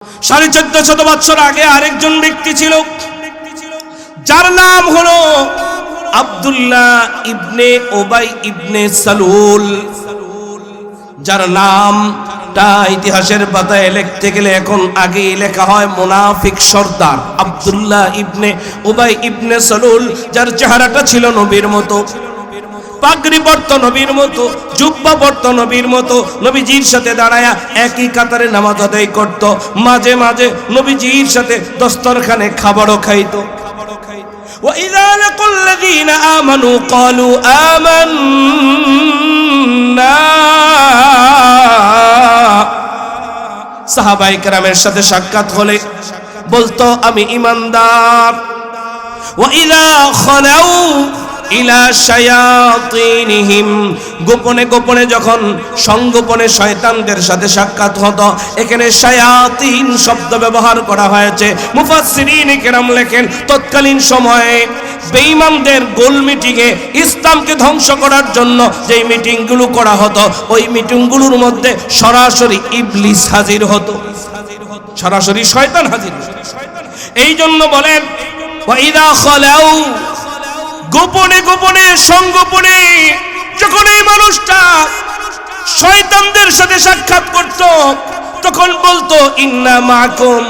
1450 বছর আগে আরেকজন ব্যক্তি ছিল, যার নাম হলো আব্দুল্লাহ ইবনে উবাই ইবনে সালুল, যার নামটা ইতিহাসের পাতায় লিখতে গেলে এখন আগে লেখা হয় মুনাফিক সর্দার আব্দুল্লাহ ইবনে উবাই ইবনে সালুল, যার চেহারাটা ছিল নবীর মতো, পাগড়ি পরত নবীর মতো, জুব্বা পরত নবীর মতো, নবীজির সাথে দাঁড়ায়া একই কাতারে নামাজ আদায় করত, মাঝে মাঝে নবীজির সাথে দস্তরখানে খাবারও খাইতো। وَإِذَا لَقُوا الَّذِينَ آمَنُوا قَالُوا آمَنَّا, সাহাবায়ে কেরামের সাথে সাক্ষাৎ হলে বলতো আমি ঈমানদার। وَإِذَا خَلَوْا ইলা শায়াতিনহিম, গোপনে গোপনে যখন সংগোপনে শয়তানদের সাথে সাক্ষাৎ হতো, এখানে শায়াতিন শব্দ ব্যবহার করা হয়েছে। মুফাসসিরিন কেরাম লেখেন তৎকালীন সময়ে বেঈমানদের গোল মিটিংয়ে ইসলামকে ধ্বংস করার জন্য যেই মিটিংগুলো করা হতো, ওই মিটিংগুলোর মধ্যে সরাসরি ইবলিস হাজির হতো, সরাসরি শয়তান হাজির। এই জন্য বলেন ওয়াইদা খালাউ, গোপনে গোপনে সংগোপনে যখন এই মানুষটা শয়তানদের সাথে সাক্ষাৎ করত, তখন বলতো ইন্না মাকুম,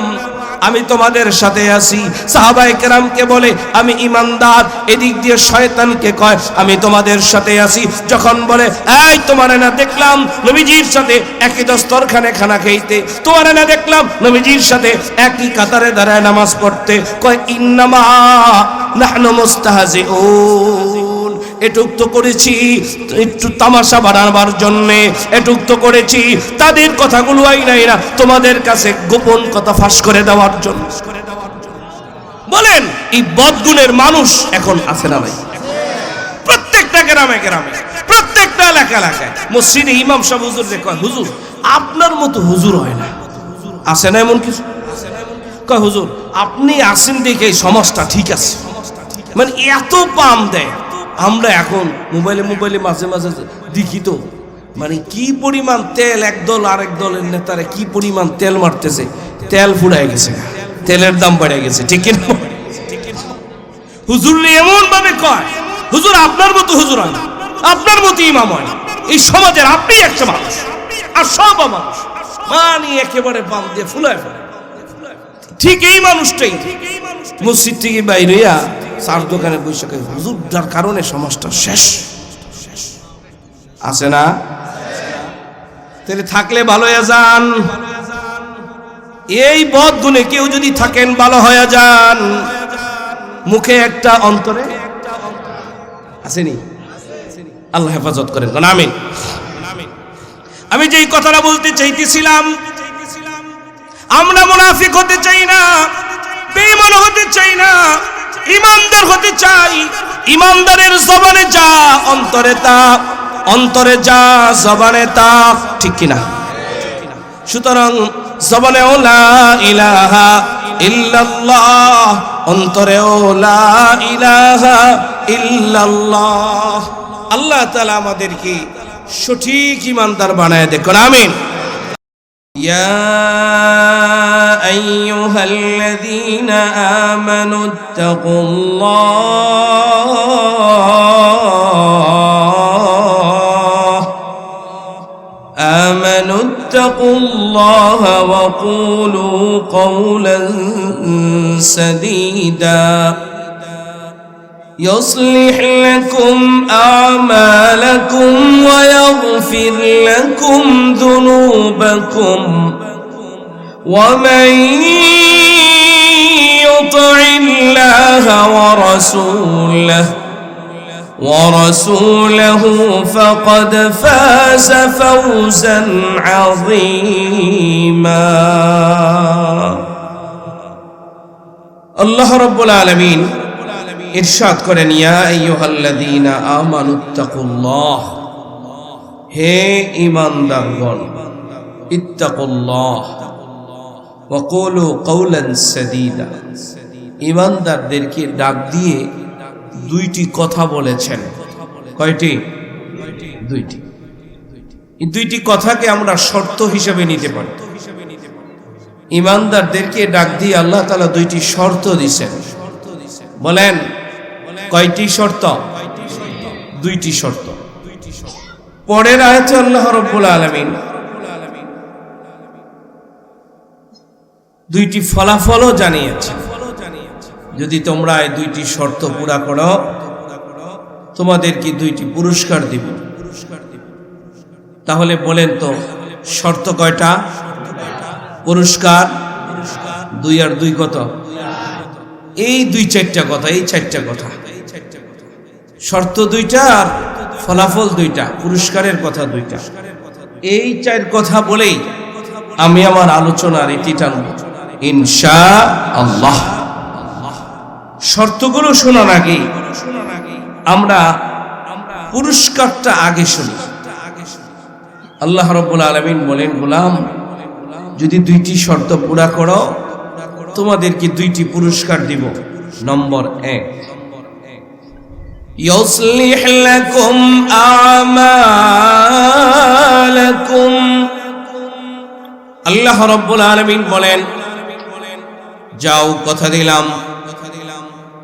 আমি তোমাদের সাথে আছি। সাহাবায়ে কেরামকে বলে আমি ঈমানদার, এদিক দিয়ে শয়তানকে কয় আমি তোমাদের সাথে আছি। যখন বলে এই তোমারে না দেখলাম নবীজির সাথে একই দস্তরখানে খানা খাইতে, তোমারে না দেখলাম নবীজির সাথে একই কাতারে দাঁড়ায় নামাজ পড়তে, কয় ইন্নামা নাহনু মুস্তাহজিউন, এটুক তো করেছি একটু তামাশা বাড়াবার জন্যে, এটুক তো করেছি তাদের কথাগুলো আইনাই না তোমাদের কাছে গোপন কথা ফাঁস করে দেওয়ার জন্য। বলেন এই বদগুণের মানুষ এখন আছে না ভাই? প্রত্যেকটা গ্রামে গ্রামে, প্রত্যেকটা এলাকা এলাকায় মসজিদে ইমাম সাহেব হুজুর যে কয় হুজুর আপনার মতো হুজুর হয় না, আছে না এমন কিছু? কয় হুজুর আপনি আসেন দেখে এই সমাজটা ঠিক আছে, মানে এত পাম দেয়। আমরা এখন মোবাইলে মোবাইলে মাঝে মাঝে দেখি তো, মানে কি পরিমাণ তেল একদল আরেক দলের নেতারা কি পরিমাণ তেল মারতেছে, তেল ফুরায় গেছে, তেলের দাম বেড়ে গেছে, ঠিক কিনা? হুজুর এমন ভাবে কয় হুজুর আপনার মতো হুজুর হয় না, আপনার মতো ইমাম হয় না, এই সমাজের আপনি একটা মানুষ আর সব মানুষ, মানে একেবারে পাম দিয়ে ফুলায় ফেলে। ঠিক এই মানুষটাই মসজিদ থেকে বাইরে চার দোকানে বসে হুজুর, যার কারণে সমাজটা শেষ আছে না? তাহলে থাকলে ভালো হয়ে যান, এই বদ গুণে কেউ যদি থাকেন ভালো হয়ে যান। মুখে একটা অন্তরে আসেনি, আল্লাহ হেফাজত করেন, আমিন। আমি যেই কথাটা বলতে চাইতেছিলাম, আমরা মুনাফিক হতে চাই না, বেঈমান হতে চাই না, ঈমানদার হতে চাই। ঈমানদারের জবানে যা অন্তরে তা, অন্তরে যা জবানে তা, ঠিক কিনা? সুতরাং জবানে লা ইলাহা ইল্লাল্লাহ, অন্তরে লা ইলাহা ইল্লাল্লাহ। আল্লাহ তাআলা আমাদেরকে সঠিক ঈমানদার বানায় দেখুন, আমিন। يا أيها الذين آمنوا اتقوا الله وقولوا قولا سديدا يصلح لكم أعمالكم ويغفر لكم ذنوبكم ومن يطع الله ورسوله فقد فاز فوزا عظيما। الله رب العالمين ইরশাদ করেন ইয়া আইয়ুহাল্লাযীনা আমানুত্তাকুল্লাহ, হে ঈমানদারগণ, ইত্তাকুল্লাহ ওয়া কুলু কওলান সাদীদা, ঈমানদারদেরকে ডাক দিয়ে দুইটি কথা বলেছেন। কয়টি? দুইটি। এই দুইটি কথাকে আমরা শর্ত হিসেবে নিতে পারি। ইমানদারদেরকে ডাক দিয়ে আল্লাহ তাআলা দুইটি শর্ত দিয়েছেন। বলেন কয়টি শর্ত? দুইটি শর্ত। পরের আয়াতে আল্লাহ রাব্বুল আলামিন দুইটি ফলাফলও জানিয়েছেন। যদি তোমরা এই দুইটি শর্ত পুরা করো তোমাদেরকে দুইটি পুরস্কার দিব। তাহলে বলেন তো শর্ত কয়টা? পুরস্কার দুই আর দুই কত? এই দুই চারটা কথা, এই চারটা কথা। শর্ত দুইটা আর ফলাফল দুইটা, পুরস্কারের কথা দুইটা। এই চার কথা বলেই আমি আমার আলোচনার ইতি টানব ইনশাআল্লাহ। শর্তগুলো শোনার আগে আমরা পুরস্কারটা আগে শুনি। আল্লাহ রাব্বুল আলামিন বলেন, গোলাম যদি দুইটি শর্ত পুরা করো তোমাদেরকে দুইটি পুরস্কার দিব। নম্বর 1, ইউসলিহ লাকুম আমালাকুম। আল্লাহ রাব্বুল আলামিন বলেন, যাও কথা দিলাম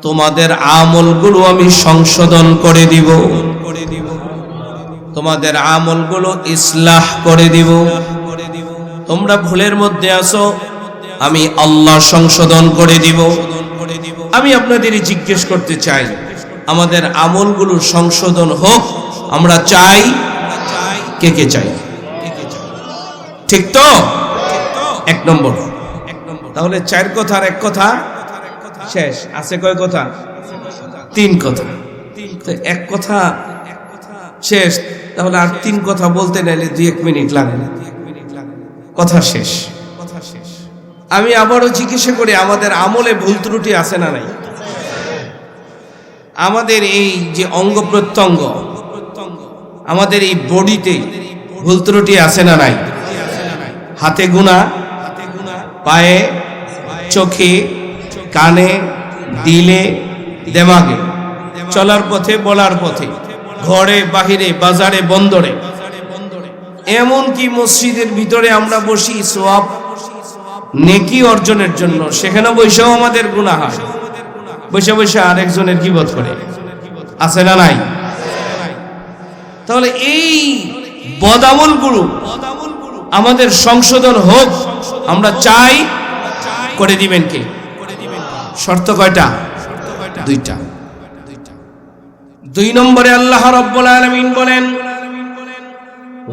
তোমাদের আমলগুলো আমি সংশোধন করে দিব, তোমাদের আমলগুলো ইসলাহ করে দিব। তোমরা ভুলের মধ্যে আছো, আমি আল্লাহ সংশোধন করে দিব। আমি আপনাদের জিজ্ঞেস করতে চাই, আমাদের আমলগুলো সংশোধন হোক আমরা চাই? কে কে চাই? ঠিক তো? 1 নম্বর। তাহলে 4 কথার 1 কথা শেষ। আছে কয় কথা? 3 কথা। তো 1 কথা শেষ, তাহলে আর 3 কথা বলতে নাইলে 2-1 মিনিট লাগে, কথা শেষ। আমি আবারও জিজ্ঞাসা করি, আমাদের আমলে ভুল ত্রুটি আছে না নাই? আমাদের এই যে অঙ্গ প্রত্যঙ্গ, আমাদের এই বডিতে ভুল ত্রুটি আছে না নাই? হাতে গুণা, পায়ে, চোখে, কানে, দিলে, দেমাগে, চলার পথে, বলার পথে, ঘরে বাহিরে, বাজারে, বন্দরে, এমনকি মসজিদের ভিতরে আমরা বসি সওয়াব নেকি অর্জনের জন্য, সেখানে বসেও আমাদের গুনাহ হয়। বসে বসে আরেকজনের গীবত করে, আছে না নাই? তাহলে এই বদামলগুলো আমাদের সংশোধন হোক আমরা চাই। করে দিবেন কে? শর্ত কয়টা? 2টা। 2 নম্বরে আল্লাহ রাব্বুল আলামিন বলেন,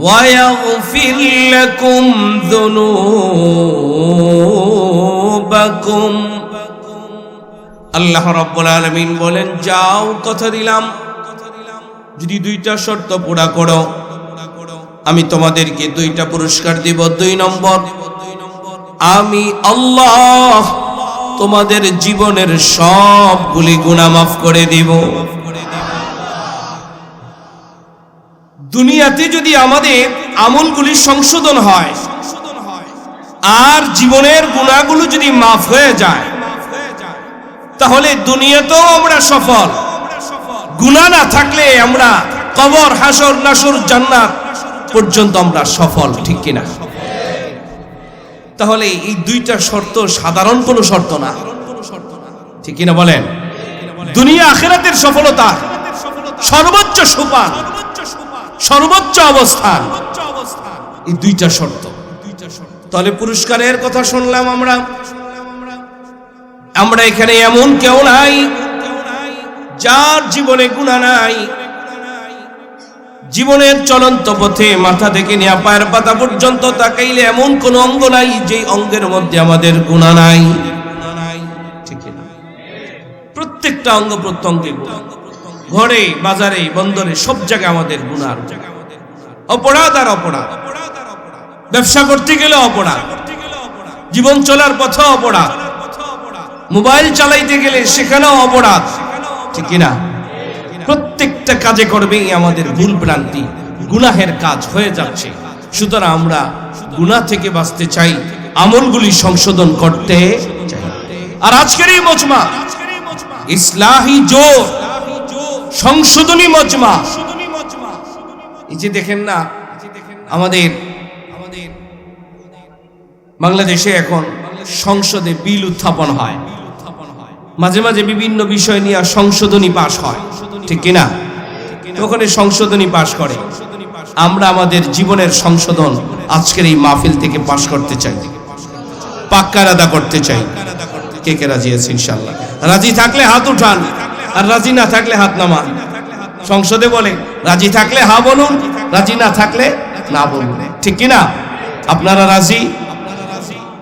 ওয়ায়াগফির লাকুম যুনুবাকুম। আল্লাহ রাব্বুল আলামিন বলেন, যাও কথা দিলাম যদি 2টা শর্ত পুরা করো আমি তোমাদেরকে 2টা পুরস্কার দিব। 2 নম্বর, আমি আল্লাহ তোমাদের জীবনের সবগুলি গুনাহ মাফ করে দিব। দুনিয়াতে যদি আমাদের আমলগুলি সংশোধন হয় আর জীবনের গুনাহগুলো যদি মাফ হয়ে যায় তাহলে দুনিয়াতেও আমরা সফল। গুনাহ না থাকলে আমরা কবর, হাসর, নাসর, জান্নাত পর্যন্ত আমরা সফল, ঠিক কিনা? তাহলে এই 2টা শর্ত সাধারণ কোনো শর্ত না, ঠিক কিনা বলেন? দুনিয়া আখিরাতের সফলতা সর্বোচ্চ সোপান, সর্বোচ্চ অবস্থান, এই 2টা শর্ত। তাহলে পুরস্কারের কথা শুনলাম আমরা এখানে এমন কেউ নাই যার জীবনে গুনাহ নাই। জীবনের চলন্ত পথে মাথা থেকে নিয়ে পায়ের পাতা পর্যন্ত তাকাইলে এমন কোন অঙ্গ নাই যে অঙ্গের মধ্যে আমাদের গুনাহ নাই, ঠিক না? প্রত্যেকটা অঙ্গ প্রত্যঙ্গে গুনাহ, ঘরে, বাজারে, বন্দরে, সব জায়গায় আমাদের গুনাহ। অপরাধ আর অপরাধ, ব্যবসা করতে গেলে অপরাধ, জীবন চলার পথে অপরাধ, মোবাইল চালাইতে গেলে সেখানেও অপরাধ, ঠিক কিনা? প্রত্যেকটা কাজে করবে আমাদের ভুল ভ্রান্তি, গুনাহের কাজ হয়ে যাচ্ছে। সুতরাং আমরা গুনাহ থেকে বাঁচতে চাই, আমলগুলি সংশোধন করতে চাই। আর আজকের এই মজমা ইসলাহি জোর সংশোধনী মজমা। এই যে দেখেন না, আমাদের বাংলাদেশে এখন সংসদে বিল উত্থাপন হয়, মাঝে মাঝে বিভিন্ন বিষয় নিয়ে সংশোধনী পাশ হয়, ঠিক কিনা? ওখানে সংশোধনী পাশ করে। আমরা আমাদের জীবনের সংশোধন আজকের এই মাহফিল থেকে পাশ করতে চাই, পাক্কা আদা করতে চাই। কে কে রাজি আছে? ইনশাআল্লাহ রাজি থাকলে হাত উঠান, আর রাজি না থাকলে হাত নামান। সংসদে বলে রাজি থাকলে হা বলুন, রাজি না থাকলে না বলুন, ঠিক কিনা? আপনারা রাজি?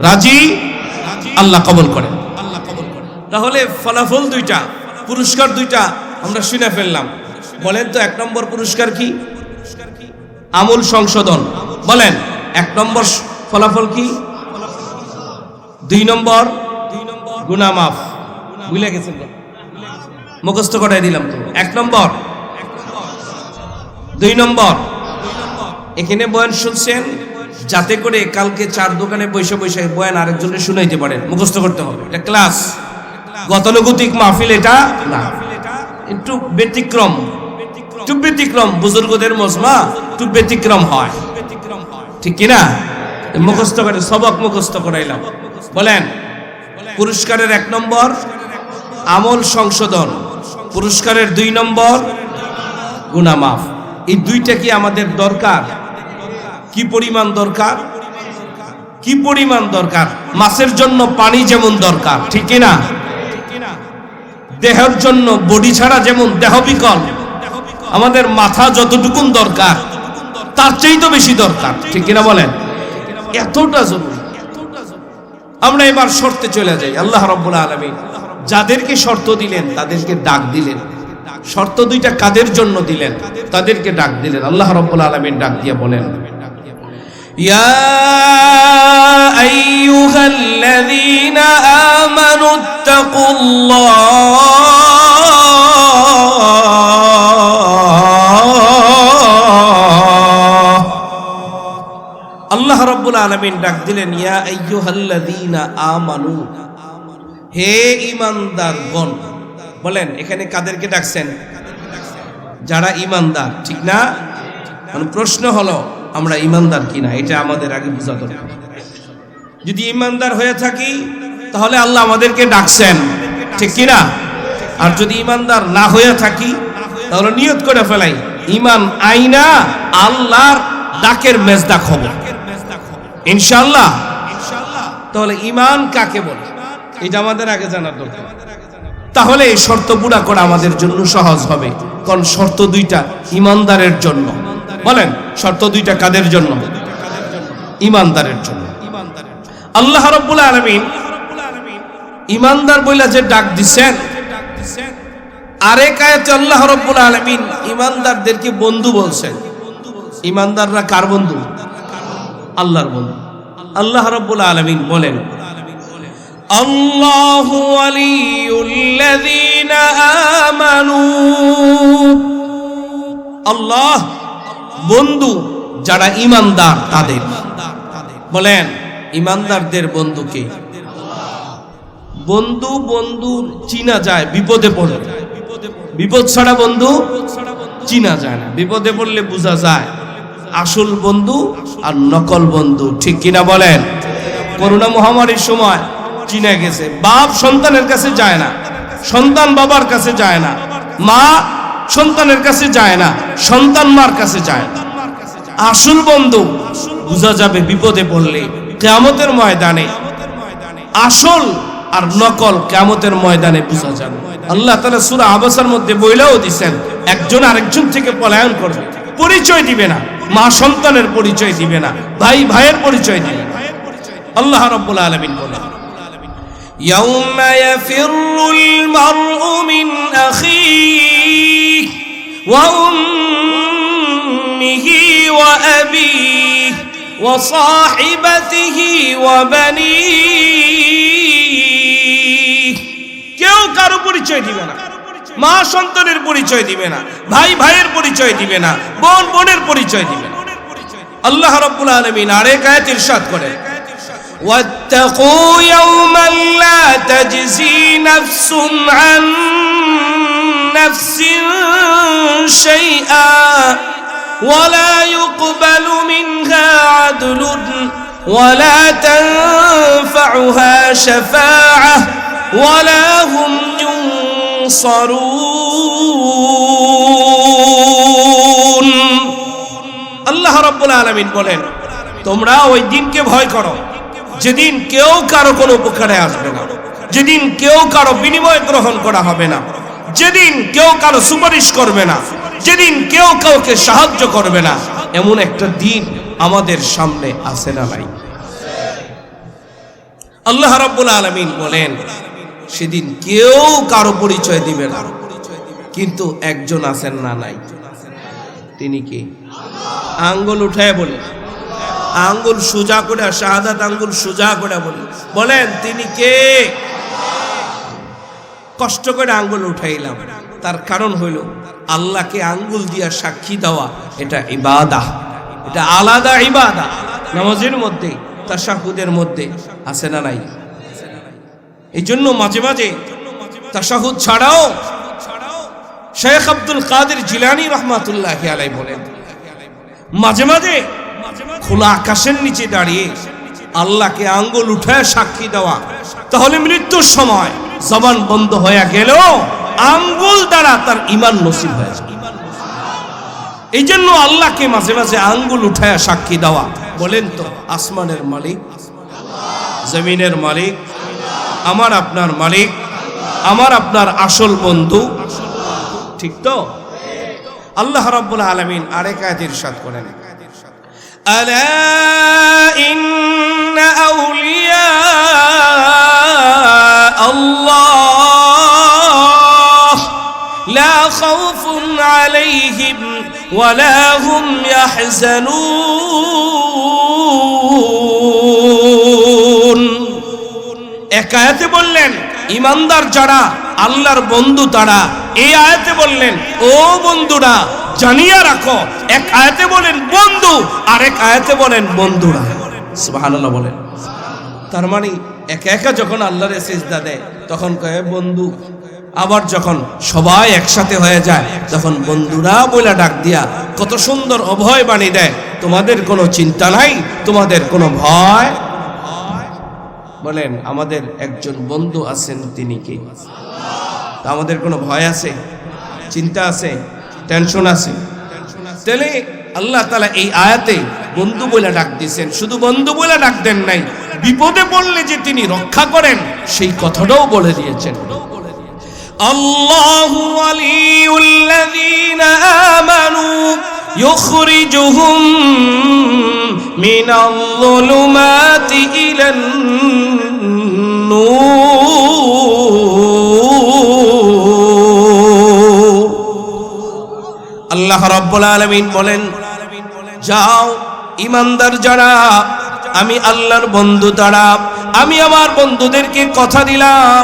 রাজি? আল্লাহ কবুল করেন। তাহলে ফলাফল দুইটা, পুরস্কার দুইটা আমরা শুনে ফেললাম। বলেন তো 1 নম্বর পুরস্কার কি? আমল সংশোধন। বলেন 1 নম্বর ফলাফল কি? 2 নম্বর গুনাহ মাফ। ভুলে গেছেন, মুখস্থ করাই দিলাম তো। 1 নম্বর, 2 নম্বর। এখানে বয়ান শুনছেন যাতে করে কালকে 4 দোকানে বসে বসে বয়ান আরেকজনের শুনাইতে পারেন, মুখস্থ করতে হবে। এটা ক্লাস, গতানুগতিক মাহফিল এটা না, একটু ব্যতিক্রম, একটু ব্যতিক্রম। বুজুর্গদের মজমা একটু ব্যতিক্রম হয়, ঠিক কিনা? মুখস্থ করে সবক মুখস্থ করাইলাম। বলেন পুরস্কারের 1 নম্বর আমল সংশোধন, পুরস্কারের 2 নম্বর গুনাহ মাফ। এই দুইটা কি আমাদের দরকার? কি পরিমাণ দরকার? কি পরিমাণ দরকার? মাছের জন্য পানি যেমন দরকার, ঠিক কিনা? দেহের জন্য বডি ছাড়া যেমন দেহ বিকল, আমাদের মাথা যতটুকুন দরকার তার চাইতে বেশি দরকার, ঠিক কিনা বলেন? এতটা জরুরি। আমরা এবার শর্তে চলে যাই। আল্লাহ রাব্বুল আলামিন যাদেরকে শর্ত দিলেন তাদেরকে ডাক দিলেন। শর্ত দুইটা কাদের জন্য দিলেন? তাদেরকে ডাক দিলেন। আল্লাহ রাব্বুল আলামিন ডাক দিয়ে বলেন, ইয়া আইয়ুহাল্লাযীনা আমানুত্তাকুল্লাহ আল্লাহ রাব্বুল আলামিন ডাক দিলেন, ইয়া আইয়ুহাল্লাযীনা আমানু, হে ঈমানদারগণ। বলেন এখানে কাদেরকে ডাকছেন? যারা ঈমানদার, ঠিক না? মানে প্রশ্ন হলো আমরা ঈমানদার কিনা, এটা আমাদের আগে বোঝা দরকার। যদি ঈমানদার হয়ে থাকি তাহলে আল্লাহ আমাদেরকে ডাকছেন, ঠিক কিনা? আর যদি ঈমানদার না হয়ে থাকি তাহলে নিয়ত করে ফেলাই ঈমান আইনা আল্লাহর ডাকের মেজদাক হব ইনশাআল্লাহ। তাহলে ঈমান কাকে বলে এটা আমাদের আগে জানার দরকার। তাহলে এই শর্ত পুরা করা আমাদের জন্য সহজ হবে। কারণ শর্ত দুইটা ঈমানদারের জন্য। বলেন শর্ত দুইটা কাদের জন্য? ঈমানদারের জন্য। আল্লাহ রাব্বুল আলামিন ঈমানদার বইলা যে ডাক দিবেন, আরেক আয়াতে আল্লাহ রাব্বুল আলামিন ঈমানদারদেরকে বন্ধু বলছেন। ঈমানদাররা কার বন্ধু? আল্লাহর বন্ধু। আল্লাহ রাব্বুল আলামিন বলেন, আল্লাহু ওয়ালিয়ুল্লাযীনা আমানু, আল্লাহ বন্ধু যারা ঈমানদার তাদের। বলেন ঈমানদারদের বন্ধু কে? বন্ধু বন্ধু চিনা যায় বিপদে পড়লে, বিপদ ছাড়া বন্ধু চিনা যায় না। বিপদে পড়লে বোঝা যায় আসল বন্ধু আর নকল বন্ধু, ঠিক কিনা বলেন? করোনা মহামারীর সময় চিনা গেছে, বাপ সন্তানের কাছে যায় না, সন্তান বাবার কাছে যায় না, মা সন্তানের কাছে যায় না, সন্তান মার কাছে যায় না। আসল বন্ধু বোঝা যাবে বিপদে পড়লে কিয়ামতের ময়দানে। আসল আর নকল কিয়ামতের ময়দানে বোঝা যাবে। আল্লাহ তাআলা সূরা আবাসার মধ্যে বইলাও দিবেন, একজন আরেকজন থেকে পলায়ন করবে, পরিচয় দিবে না, মা সন্তানের পরিচয় দিবে না, ভাই ভাইয়ের পরিচয় দিবে না। আল্লাহ রাব্বুল আলামিন বলেন, ইয়াউমা ইয়াফিরুল মারউ মিন আখিহি ওয়া উম্মিহি ওয়া আবিহি ওয়া সাহিবাতিহি ওয়া বানিহি। কেউ কারো পরিচয় দিবে না, মা সন্তানের পরিচয় দিবে না, ভাই ভাইয়ের পরিচয় দিবে না, বোন বোনের পরিচয় দিবে না। আল্লাহ রাব্বুল আলামিন আরেক আয়াত ইরশাদ করেন, ওয়াত্তাকু ইয়াওমান লা তাজজি নাফসুন আন নাফসিন শাইআ ওয়া লা ইউকবালু মিনহা আদলুন ولا تنفعها شفاعة ولا هم ينصرون আল্লাহ রাব্বুল আলামিন বলেন তোমরা ওই দিনকে ভয় করো যেদিন কেউ কারো কোনো উপকারে আসবে না, যেদিন কেউ কারো বিনিময় গ্রহণ করা হবে না, যেদিন কেউ কারো সুপারিশ করবে না, যেদিন কেউ কাউকে সাহায্য করবে না, এমন একটা দিন আমাদের সামনে আছে না নাই? আল্লাহ রাব্বুল আলামিন বলেন সেদিন কেউ কারো পরিচয় দিবে না, কিন্তু একজন আছেন না নাই? তিনি কি? আঙ্গুল উঠায় বলে, আঙ্গুল সোজা করে, শাহাদাত আঙ্গুল সোজা করে বলেন তিনি কে? কষ্ট করে আঙ্গুল উঠাইলাম, তার কারণ হইল আল্লাহকে আঙ্গুল দিয়া সাক্ষী দেওয়া এটা ইবাদা, এটা আলাদা ইবাদা। নামাজের মধ্যে, তাশাহুদের মধ্যে আছে না নাই? এই জন্য মাঝে মাঝে তাশাহুদ ছাড়াও শেখ আব্দুল কাদের জিলানী রহমাতুল্লাহি আলাইহি বলেন মাঝে মাঝে খোলা আকাশের নিচে দাঁড়িয়ে আল্লাহকে আঙ্গুল উঠায় সাক্ষী দেওয়া, তাহলে মৃত্যুর সময় জবান বন্ধ হয়ে গেল আঙ্গুল দ্বারা তার ঈমান নসিব হয়ে যায়। এই জন্য আল্লাহকে মাঝে মাঝে আঙ্গুল উঠায় সাক্ষী দেওয়া। বলেন তো আসমানের মালিক, জমিনের মালিক, আমার আপনার মালিক, আমার আপনার আসল বন্ধু, ঠিক তো? আল্লাহ রাব্বুল আলামিন আরেক আয়াতে ইরশাদ করেন আলা ইন্না আউলিয়া আল্লাহ লা খাউফুন আলাইহিম ওয়া লা হুম ইয়াহজানুন। এক আয়াতে বললেন ঈমানদার যারা, আল্লাহর বন্ধু তারা। এই আয়াতে বললেন ও বন্ধুরা জানিয়া রাখো। এক আয়াতে বলেন বন্ধু, আরেক আয়াতে বলেন বন্ধুরা। সুবহানাল্লাহ বলেন। তার মানে একা একা যখন আল্লাহর সিজদা দেয় তখন কয় বন্ধু, আবার যখন সবাই একসাথে হয়ে যায় তখন বন্ধুরা বলে ডাক দিয়া কত সুন্দর অভয় বাণী দেয়, তোমাদের কোনো চিন্তা নাই, তোমাদের কোনো ভয়। বলেন আমাদের একজন বন্ধু আছেন, তিনি কে? আমাদের কোনো ভয় আছে, চিন্তা আছে, টেনশন আছে? তাহলে আল্লাহ তাআলা এই আয়াতে বন্ধু বলে ডাক দিয়েছেন। শুধু বন্ধু বলে ডাক দেন নাই, বিপদে পড়লে যে তিনি রক্ষা করেন সেই কথাটাও বলে দিয়েছেন। আল্লাহু ওয়ালিউল্লাযীনা আমানু ইখরিজুহুম মিনাল যুলুমাতি ইলান নূর। আল্লাহ রাব্বুল আলামিন বলেন যাও ঈমানদার যারা, আমি আল্লাহর বন্ধু তারা, আমি আমার বন্ধুদেরকে কথা দিলাম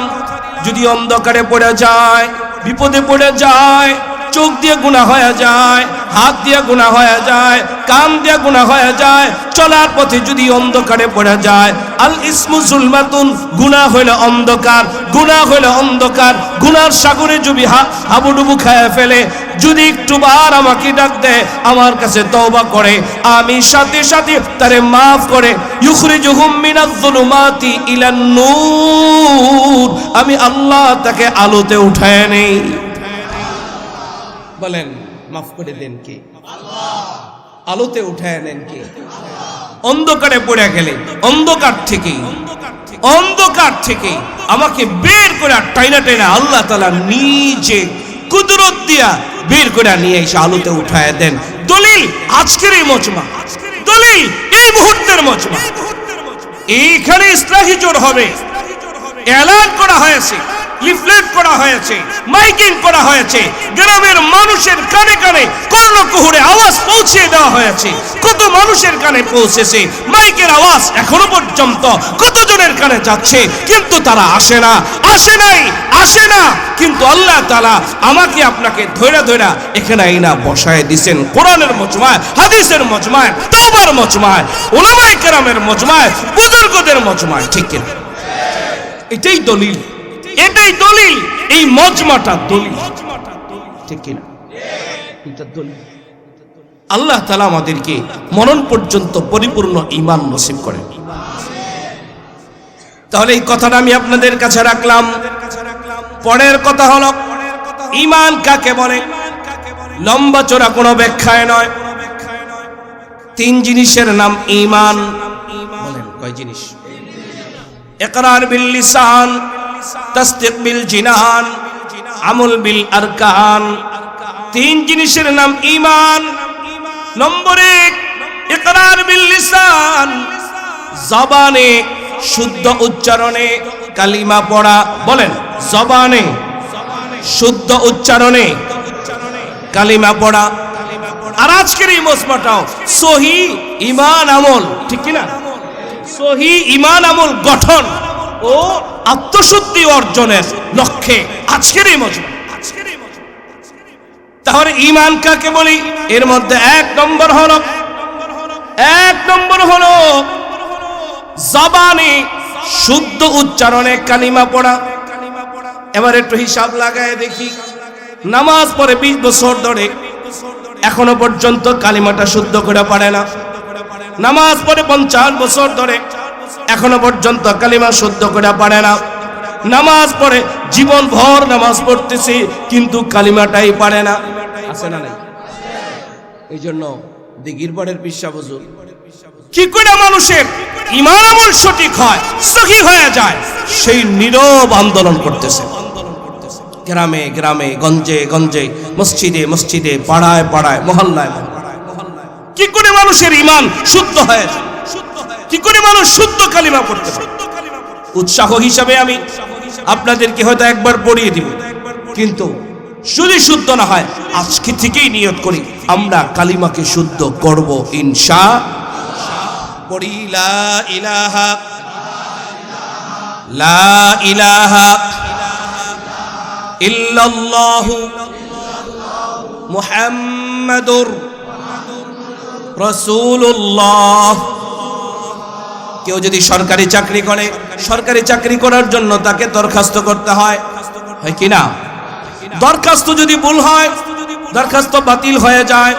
যদি অন্ধকারে পড়ে যায়, বিপদে পড়ে যায়, চোখ দিয়ে গুনাহ হয়ে যায়, হাত দিয়ে গুনাহ হয়ে যায়, কান দিয়ে গুনাহ হয়ে যায়, চলার পথে যদি অন্ধকারে পড়ে যায়, আল ইসমু জুলমাতুন, গুনাহ হইল অন্ধকার, গুনাহ হইল অন্ধকার, গুনার সাগরে যদি হাবুডুবু খেয়ে ফেলে, যদি একটুবার আমাকে ডাক দেয়, আমার কাছে তওবা করে, আমি সাথে সাথে তারে মাফ করে ইখরিজুহুম মিনাজ যুলুমাতি ইলান নূর, আমি আল্লাহ তাকে আলোতে উঠায় নেই। বলেন মাফ করে দেন কে? আল্লাহ। আলোতে উঠায় নেন কে? অন্ধকারে পড়ে গেলে অন্ধকার থেকে আমাকে বের করে টাইনা টাইনা আল্লাহ তাআলা নিজে কুদরত দিয়া বের করে নিয়ে এসে আলোতে উঠায় দেন। দলিল আজকের এই মজমা, দলিল এই মুহূর্তের মজমা। এইখানে ইসলাহি জোর হবে, এলান করা হয়েছে, লিফলেট করা হয়েছে, মাইকিং করা হয়েছে, গ্রামের মানুষের কানে কানে কর্ণকুহরে আওয়াজ পৌঁছে দেওয়া হয়েছে। কত মানুষের কানে পৌঁছেছে মাইকের আওয়াজ, এখনো পর্যন্ত কতজনের কানে যাচ্ছে, কিন্তু তারা আসে না, আসে না। কিন্তু আল্লাহ তাআলা আমাকে আপনাকে ধৈরা ধৈরা এখানে আইনা বসায় দিয়েছেন। কোরআনের মজমায়, হাদিসের মজমায়, তওবার মজমায়, উলামায়ে কেরামের মজমায়, বুজুর্গদের মজমায়। ঠিক কিনা? এটাই দলিল, এটাই দলিল, এই মজমাটা দলিল। ঠিক কিনা? এটা দলিল। আল্লাহ তাআলা আমাদেরকে মরণ পর্যন্ত পরিপূর্ণ ঈমান নসিব করেন। তাহলে এই কথাটা আমি আপনাদের কাছে রাখলাম। পরের কথা হলো ঈমান কাকে বলে? লম্বা চড়া কোনো ব্যাখ্যায় নয়, তিন জিনিসের নাম ঈমান। বলেন কয় জিনিস? ইকরার বিল লিসান, তাসদীক বিল জিনান, আমল বিল আরকান। তিন জিনিসের নাম ঈমান। নম্বর 1 ইকরার বিল লিসান, জবানে শুদ্ধ উচ্চারণে কালিমা পড়া। বলেন জবানে শুদ্ধ উচ্চারণে কালিমা পড়া। আর আজকের এই মজমাটাও সহি ঈমান আমল, ঠিক কি না? সহি ঈমান আমল গঠন ও আত্মশুদ্ধি অর্জনের লক্ষ্যে আজকের এই মজমা। তাহলে ঈমান কাকে বলি? এর মধ্যে এক নম্বর হলো জবানে শুদ্ধ উচ্চারণে কালিমা পড়া। এবার একটু হিসাব লাগায় দেখি, নামাজ পড়ে 20 বছর ধরে এখনো পর্যন্ত কালিমাটা শুদ্ধ করে পারে না। নামাজ পড়ে 50 বছর ধরে এখনো পর্যন্ত কালিমা শুদ্ধ করে পারে না। নামাজ পড়ে জীবন ভর নামাজ পড়তেছে কিন্তু কালিমাটাই পারে না। আছে না নাই? এই জন্য দিগির পরের পিসা বুঝুন কি করে মানুষের ঈমান আমল সঠিক হয়, সহি হয়ে যায়, সেই নীরব আন্দোলন করতেছে। গ্রামে গ্রামে, গঞ্জে গঞ্জে, মসজিদে মসজিদে, পাড়ায় পাড়ায়, মহল্লায় মহল্লায়। কি করে মানুষের ঈমান শুদ্ধ হয়ে যায়? কি করে মানুষ শুদ্ধ কালিমা পড়তে পারে? উৎসাহ হিসাবে আমি আপনাদেরকে হয়তো একবার পড়িয়ে দিব, কিন্তু যদি শুদ্ধ না হয় আজকে থেকেই নিয়ত করি আমরা কালিমাকে শুদ্ধ করব ইনশাআল্লাহ। পড়ি লা ইলাহা ইল্লাল্লাহু মুহাম্মাদুর রাসূলুল্লাহ। কেউ যদি সরকারি চাকরি করে, সরকারি চাকরি করার জন্য তাকে দরখাস্ত করতে হয়, হয় কি না? দরখাস্ত যদি ভুল হয় দরখাস্ত বাতিল হয়ে যায়।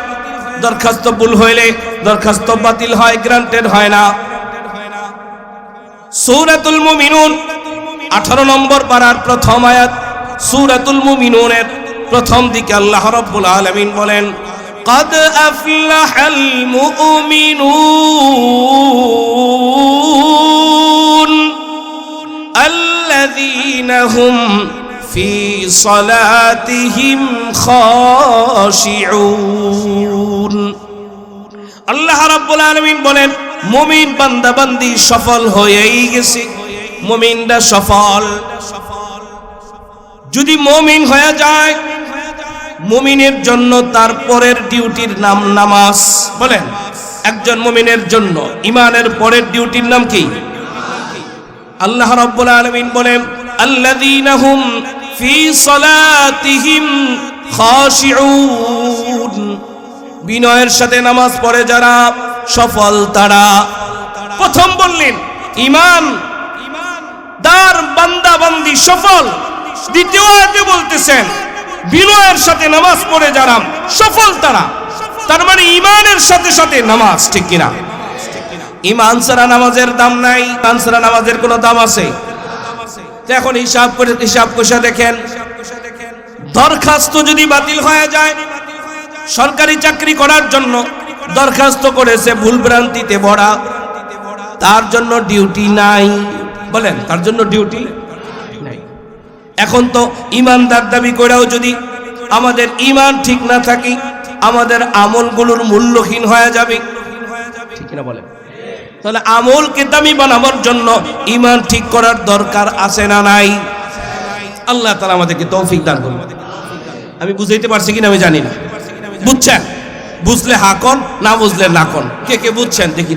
দরখাস্ত ভুল হইলে দরখাস্ত বাতিল হয়, গ্রান্টেড হয় না। সূরাতুল মুমিনুন 18 নম্বর পারার প্রথম আয়াত, সূরাতুল মুমিনুনের প্রথম দিকে আল্লাহ রাব্বুল আলামিন বলেন قد أفلح المؤمنون الذين هم في صلاتهم خاشعون। আল্লাহ রাব্বুল আলামিন বলেন মুমিন বান্দা বান্দি সফল হয়েই গেছে, মুমিনরা সফল। যদি মুমিন হয়ে যায়, মুমিনের জন্য তার পরের ডিউটির নাম নামাজ। বলেন একজন মুমিনের জন্য ঈমানের পরের ডিউটির নাম কি? আল্লাহ রাব্বুল আলামিন বলেন আল্লাযীনা হুম ফি সালাতিহিম খাশিউন, বিনয়ের সাথে নামাজ পড়ে যারা সফল তারা। প্রথম বললেন ঈমান দার বান্দা বান্দি সফল। দ্বিতীয় আয়াতে বলতেছেন বিনয়ের সাথে নামাজ পড়ে যারা সফল তারা। তার মানে ঈমানের সাথে সাথে নামাজ, ঠিক কিনা? ঈমান ছাড়া নামাজের দাম নাই। ঈমান ছাড়া নামাজের কোনো দাম আছে? এখন হিসাব কষা দেখেন, দরখাস্ত যদি বাতিল হয়ে যায়, সরকারি চাকরি করার জন্য দরখাস্ত করেছে ভুল ভ্রান্তিতে ভরা, তার জন্য ডিউটি নাই। বলেন তার জন্য ডিউটি নাই। এখন তো ঈমানদার দাবি করেও যদি আমাদের ঈমান ঠিক না থাকে, আমাদের আমলগুলোর মূল্যহীন হয়ে যাবে, ঠিক না? বলেন তাহলে আমলকে দামি বানাবার জন্য ঈমান ঠিক করার দরকার আছে না নাই? আল্লাহ তাআলা আমাদেরকে তৌফিক দান করুন। আমি বুঝাইতে পারছি কিনা আমি জানি না। বুঝছেন? বুঝলে হাকন, না বুঝলে না কোন। কে কে বুঝছেন দেখি?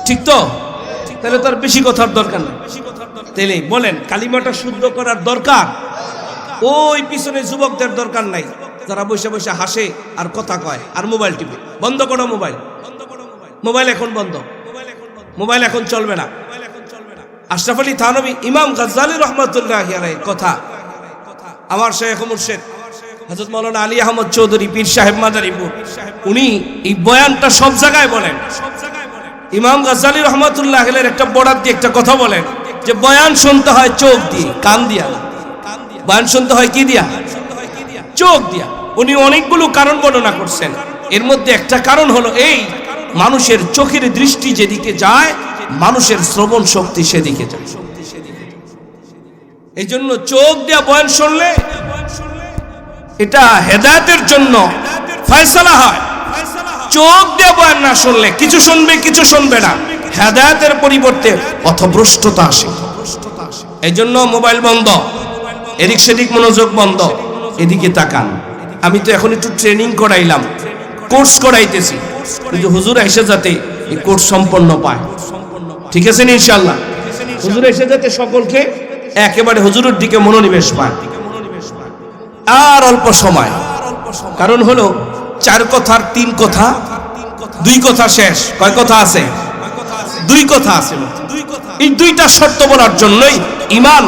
ঠিক তো? তাহলে তো আর বেশি কথার দরকার নেই। তাহলে বলেন কালিমাটা শুদ্ধ করার দরকার। ওই পিছনে যুবকদের দরকার নাই যারা বসে বসে হাসে আর কথা কয় আর মোবাইল টিপে। বন্ধ করো মোবাইল। মোবাইল এখন বন্ধ, মোবাইল এখন চলবে না। আশরাফ আলী থানভী, ইমাম গাজ্জালী রহমাতুল্লাহি আলাইহির কথা, আমার শাইখ মুর্শিদ হযরত মাওলানা আলী আহমদ চৌধুরী পীর সাহেব মাদারীপুর, উনি এই বয়ানটা সব জায়গায় বলেন। ইমাম গাজ্জালী রহমাতুল্লাহি আলাইহির একটা বরাত দিয়ে একটা কথা বলেন, যে বয়ান শুনতে হয় চোখ দিয়ে, কান দিয়া না। বয়ান শুনতে হয় কি দিয়া? চোখ দিয়া। উনি অনেকগুলো কারণ বর্ণনা করছেন, এর মধ্যে একটা কারণ হলো এই, মানুষের চোখের দৃষ্টি যেদিকে যায় মানুষের শ্রবণ শক্তি সেদিকে যায়। এই জন্য চোখ দিয়া বয়ান শুনলে এটা হেদায়েতের জন্য ফয়সালা হয়। চোখ দিয়ে বয়ান না শুনলে কিছু শুনবে কিছু শুনবে না, হেদায়েতের পরিবর্তে পথভ্রষ্টতা আসে। এই জন্য মোবাইল বন্ধ, এদিক সেদিক মনোযোগ বন্ধ, এদিকে তাকান। আমি তো এখন একটু ট্রেনিং করাইলাম, কোর্স করাইতেছি, কিন্তু হুজুর এসে যাতে এই কোর্স সম্পন্ন পায়, ঠিক আছে না ইনশাআল্লাহ? হুজুর এসে যাতে সকলকে একেবারে হুজুরের দিকে মনোনিবেশ পায়। আর অল্প সময়, কারণ হলো 4 কথার 3 কথা, 2 কথা শেষ। কয় কথা আছে? 2 কথা আছে। এই 2টা শর্ত বলার জন্যই ঈমান,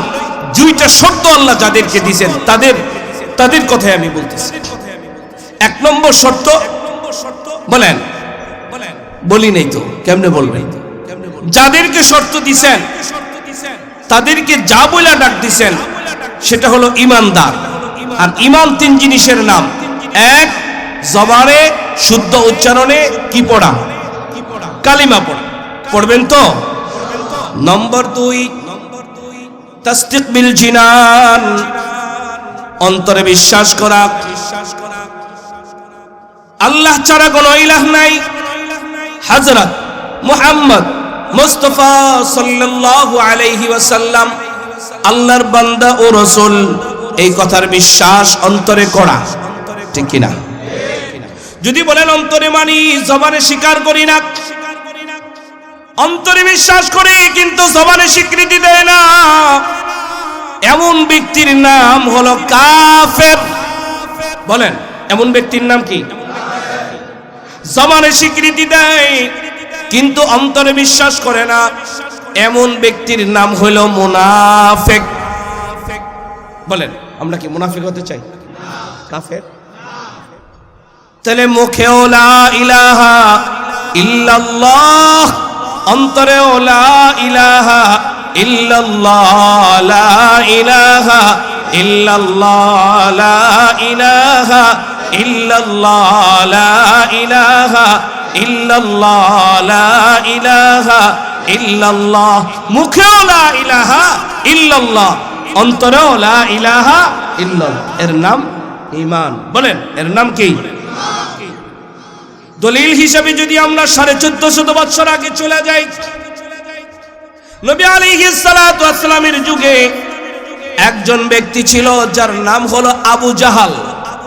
2টা শর্ত আল্লাহ যাদেরকে দিয়েছেন তাদের কথাই আমি বলতেছি। 1 নম্বর শর্ত বলেন, বলি নেই তো কেমনে বলবেন? যাদেরকে শর্ত দিয়েছেন তাদেরকে যা বলে ডাক দিয়েছেন সেটা হলো ঈমানদার। আর ঈমান 3 জিনিসের নাম। 1, জবানে শুদ্ধ উচ্চারণে কি পড়া? কালিমা পড়া। পড়বেন তো? নম্বর 2, তাসদিক বিল জিনান, অন্তরে বিশ্বাস করা আল্লাহ ছাড়া কোনো ইলাহ নাই, হযরত মুহাম্মদ মুস্তাফা সাল্লাল্লাহু আলাইহি ওয়াসাল্লাম আল্লাহর বান্দা ও রাসূল, এই কথার বিশ্বাস অন্তরে করা, ঠিক কি না? যদি বলেন অন্তরে মানি, জবানে স্বীকার করি না, অন্তরে বিশ্বাস করে কিন্তু জবানে স্বীকৃতি দেয় না, এমন ব্যক্তির নাম হলো কাফের। বলেন এমন ব্যক্তির নাম কি? জবানে স্বীকৃতি দেয় কিন্তু অন্তরে বিশ্বাস করে না, এমন ব্যক্তির নাম হলো মুনাফিক। বলেন আমরা কি মুনাফিক হতে চাই? কাফের। তাহলে মুখেও লা ইলাহা ইল্লাল্লাহ, অন্তরেও লা ইলাহা ইল্লাল্লাহ, লা ইলাহা ইল্লাল্লাহ, লা ইলাহা ইল্লাল্লাহ, লা ইলাহা ইল্লাল্লাহ, লা ইলাহা ইল্লাল্লাহ। মুখেও লা ইলাহা ইল্লাল্লাহ, অন্তরেও লা ইলাহা ইল্লাল্লাহ, এর নাম ঈমান। বলেন এর নাম কি? দলিল হিসেবে যদি আমরা 1450 বছর আগে চলে যাই, নবী আলাইহিস সালাতু ওয়াস সালামের যুগে একজন ব্যক্তি ছিল যার নাম হলো আবু জাহাল।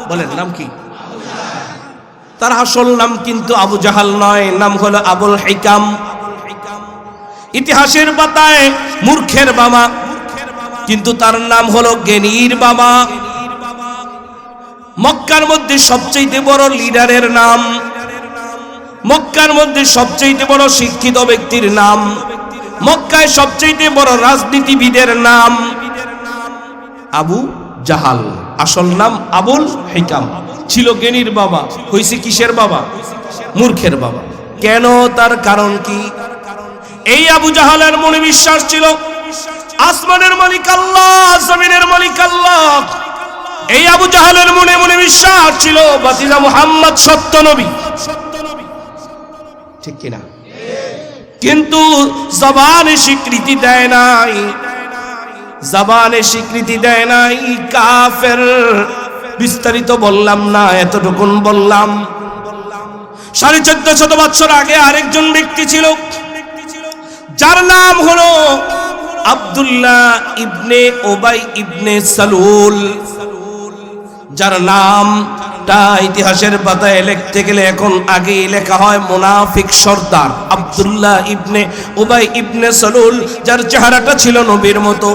বলেন নাম কি? তার আসল নাম কিন্তু আবু জাহাল নয়, নাম হলো আবুল হিকাম। ইতিহাসের পাতায় মূর্খের বাবা, কিন্তু তার নাম হলো জ্ঞানীর বাবা। মক্কার মধ্যে সবচেয়ে বড় লিডারের নাম, মক্কার মধ্যে সবচেয়ে বড় শিক্ষিত ব্যক্তির নাম, মক্কায় সবচেয়ে বড় রাজনীতিবিদের নাম আবু জাহাল। আসল নাম আবুল হিকাম, ছিল জ্ঞানীর বাবা, হইছে কিসের বাবা? মূর্খের বাবা। কেন? তার কারণ কি? এই আবু জাহালের মনে বিশ্বাস ছিল আসমানের মালিক আল্লাহ, জমিনের মালিক আল্লাহ। এই আবু জাহালের মনে মনে বিশ্বাস ছিল বাতিজা মুহাম্মদ সত্য নবী, ঠিক কিনা? কিন্তু জবানে স্বীকৃতি দেয় নাই, জবানে স্বীকৃতি দেয় নাই, কাফের। বিস্তারিত বললাম না, এতটুকুন বললাম। 1450 বছর আগে আরেকজন ব্যক্তি ছিল যার নাম হলো আব্দুল্লাহ ইবনে উবাই ইবনে সালুল, যার নামটা ইতিহাসের পাতায় লিখতে গেলে এখন আগে লেখা হয় মুনাফিক সর্দার। আব্দুল্লাহ ইবনে উবাই ইবনে সালুল, যার চেহারাটা ছিল নবীর মতো,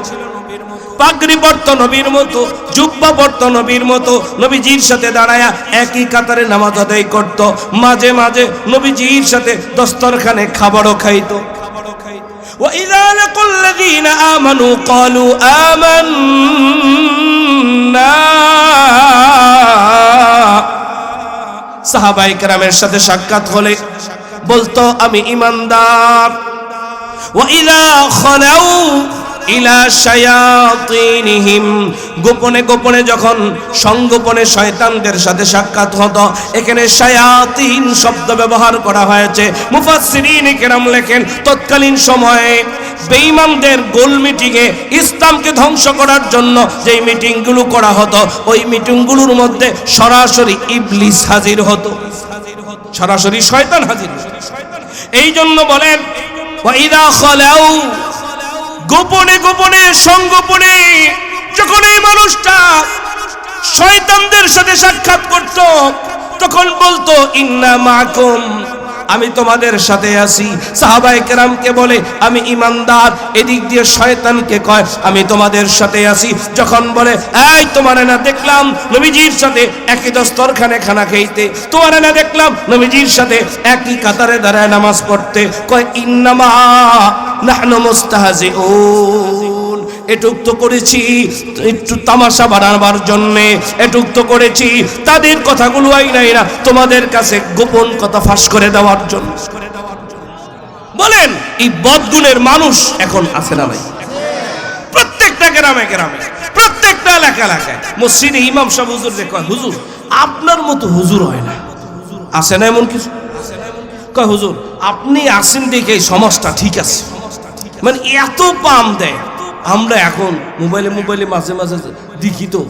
পাগড়ি পরত নবীর মতো, জুব্বা পরত নবীর মতো, নবীজির সাথে দাঁড়ায়া একই কাতারে নামাজ আদায় করত, মাঝে মাঝে নবীজির সাথে দস্তরখানে খাবারও খাইতো। وَإِذَا لَقُوا الَّذِينَ آمَنُوا قَالُوا آمَنَّا, সাহাবায়ে কেরামের সাথে সাক্ষাৎ হলে বলতো আমি ঈমানদার। وَإِذَا خَلَوْا ইলা শায়াতিনহিম, গোপনে গোপনে যখন সংগোপনে শয়তানদের সাথে সাক্ষাৎ হতো, এখানে শায়াতিন শব্দ ব্যবহার করা হয়েছে। মুফাসসিরিন কেরাম লেখেন তৎকালীন সময়ে বেঈমানদের গোল মিটিংয়ে ইসলামকে ধ্বংস করার জন্য যেই মিটিংগুলো করা হতো, ওই মিটিংগুলোর মধ্যে সরাসরি ইবলিস হাজির হতো, সরাসরি শয়তান হাজির হতো। এই জন্য বলেন ওয়াইদা খালাউ, গোপনে গোপনে সংগোপনে যখন এই মানুষটা শয়তানদের সাথে সাক্ষাৎ করত, তখন বলতো ইন্না মাকুম, আমি তোমাদের সাথে আছি। সাহাবায়ে কেরামকে বলে আমি ইমানদার, এদিক দিয়ে শয়তানকে কয় আমি তোমাদের সাথে আছি। যখন বলে এই তোমারে না দেখলাম নবীজির সাথে একই দস্তরখানে খানা খাইতে, তোমারে না দেখলাম নবীজির সাথে একই কাতারে দাঁড়ায় নামাজ পড়তে, কয় ইন্নামা নাহনু মুস্তাহজিউন, এটুক তো করেছি একটু তামাশা বাড়াবার জন্যে, এটুক তো করেছি তাদের কথাগুলো আইনাই না তোমাদের কাছে গোপন কথা ফাঁস করে দেওয়ার জন্য। বলেন এই বদগুণের মানুষ এখন আছে না নাই? প্রত্যেকটা গ্রামে গ্রামে, প্রত্যেকটা এলাকা এলাকায় মসজিদে ইমাম সাহেব হুজুর যে কয় হুজুর আপনার মতো হুজুর হয় না, আছে না এমন কিছু? কয় হুজুর আপনি আসেন দেখে এই সমাজটা ঠিক আছে, মানে এত পাম দেয়। আমরা এখন মোবাইলে মোবাইলে মাঝে মাঝে দেখি তো,